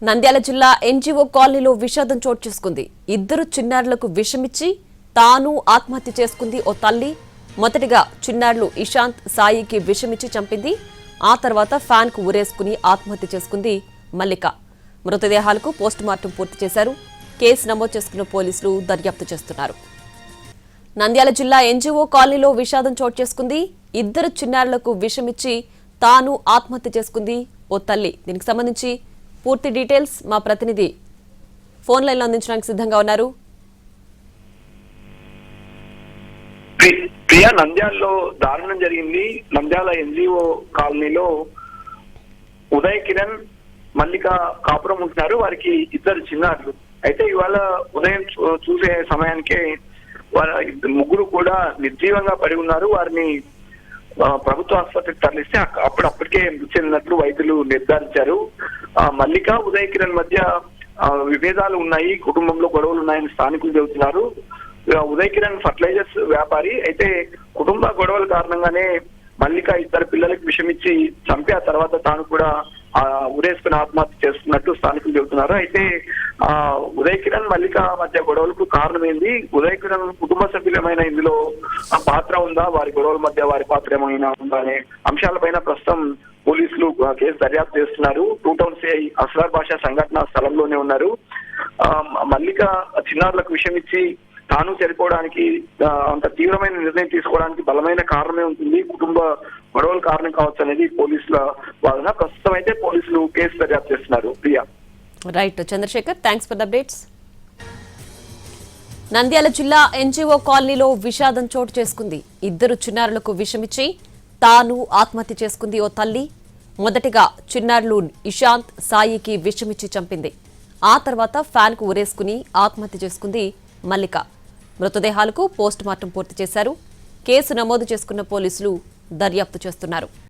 నంద్యాల జిల్లా ఎన్జీఓ కాలనీలో విషాదం చోటు చేసుకుంది. ఇద్దరు చిన్నారులకు విషమిచ్చి తాను ఆత్మహత్య చేసుకుంది ఓ తల్లి. మొదటిగా చిన్నారులు ఇషాంత్, సాయికి విషమిచ్చి చంపింది. ఆ తర్వాత ఫ్యాన్ కు ఊరేసుకుని ఆత్మహత్య చేసుకుంది మల్లిక. మృతదేహాలకు పోస్టుమార్టం పూర్తి చేశారు. కేసు నమోదు చేసుకున్న పోలీసులు దర్యాప్తు చేస్తున్నారు. నంద్యాల జిల్లా ఎన్జీఓ కాలనీలో విషాదం చోటు చేసుకుంది. ఇద్దరు చిన్నారులకు విషమిచ్చి తాను ఆత్మహత్య చేసుకుంది ఓ తల్లి. దీనికి సంబంధించి పూర్తి డీటెయిల్స్ మా ప్రతినిధి ఫోన్ లైన్ లో అందించడానికి సిద్ధంగా ఉన్నారు. ప్రియా, నంద్యాలలో దారుణం జరిగింది. నంద్యాల ఎన్జీఓ కాలనీలో ఉదయ్ కిరణ్, మల్లిక కాపురం ఉంటున్నారు. వారికి ఇద్దరు చిన్నారులు. అయితే ఇవాళ ఉదయం చూసే సమయానికే ముగ్గురు కూడా నిర్జీవంగా పడి ఉన్నారు. వారిని ప్రభుత్వ ఆసుపత్రికి తరలిస్తే అప్పటికే మృతి చెందినట్లు వైద్యులు నిర్ధారించారు. మల్లిక, ఉదయ్ కిరణ్ మధ్య విభేదాలు ఉన్నాయి, కుటుంబంలో గొడవలు ఉన్నాయని స్థానికులు చెబుతున్నారు. ఉదయ్ కిరణ్ ఫర్టిలైజర్స్ వ్యాపారి. అయితే కుటుంబ గొడవల కారణంగానే మల్లిక ఇద్దరు పిల్లలకు విషమిచ్చి చంపి ఆ తర్వాత తాను కూడా ఉరేసుకుని ఆత్మహత్య చేసుకున్నట్టు స్థానికులు చెబుతున్నారు. అయితే ఉదయ్ కిరణ్, మల్లిక మధ్య గొడవలకు కారణం ఏంది, ఉదయ్ కిరణ్ కుటుంబ సభ్యులమైన ఇందులో పాత్ర ఉందా, వారి గొడవల మధ్య వారి పాత్ర ఏమైనా ఉందా అనే అంశాలపైన ప్రస్తుతం పోలీసులు కేసు దర్యాప్తు చేస్తున్నారు. టూ టౌన్ సిఐ అస్రార్ భాష సంఘటన స్థలంలోనే ఉన్నారు. మల్లిక చిన్నారులకు విషమిచ్చి తాను చనిపోవడానికి అంత తీవ్రమైన నిర్ణయం తీసుకోవడానికి బలమైన కారణమే ఉంటుంది. కుటుంబ గొడవల కారణం కావచ్చు అనేది పోలీసుల వాదన. ప్రస్తుతం అయితే పోలీసులు కేసు దర్యాప్తు చేస్తున్నారు. Priya. Right Chandrashekar, thanks for the updates. Nandyal జిల్లా ఎన్జీఓ కాలనీలో విషాదం చోటు చేసుకుంది. ఇద్దరు చిన్నారులకు విషమిచ్చి తాను ఆత్మహత్య చేసుకుంది ఓ తల్లి. మొదటిగా చిన్నారులు ఇషాంత్, సాయికి విషమిచ్చి చంపింది. ఆ తర్వాత ఫ్యాన్ కు ఊరేసుకుని ఆత్మహత్య చేసుకుంది మల్లిక. మృతదేహాలకు పోస్టుమార్టం పూర్తి చేశారు. కేసు నమోదు చేసుకున్న పోలీసులు దర్యాప్తు చేస్తున్నారు.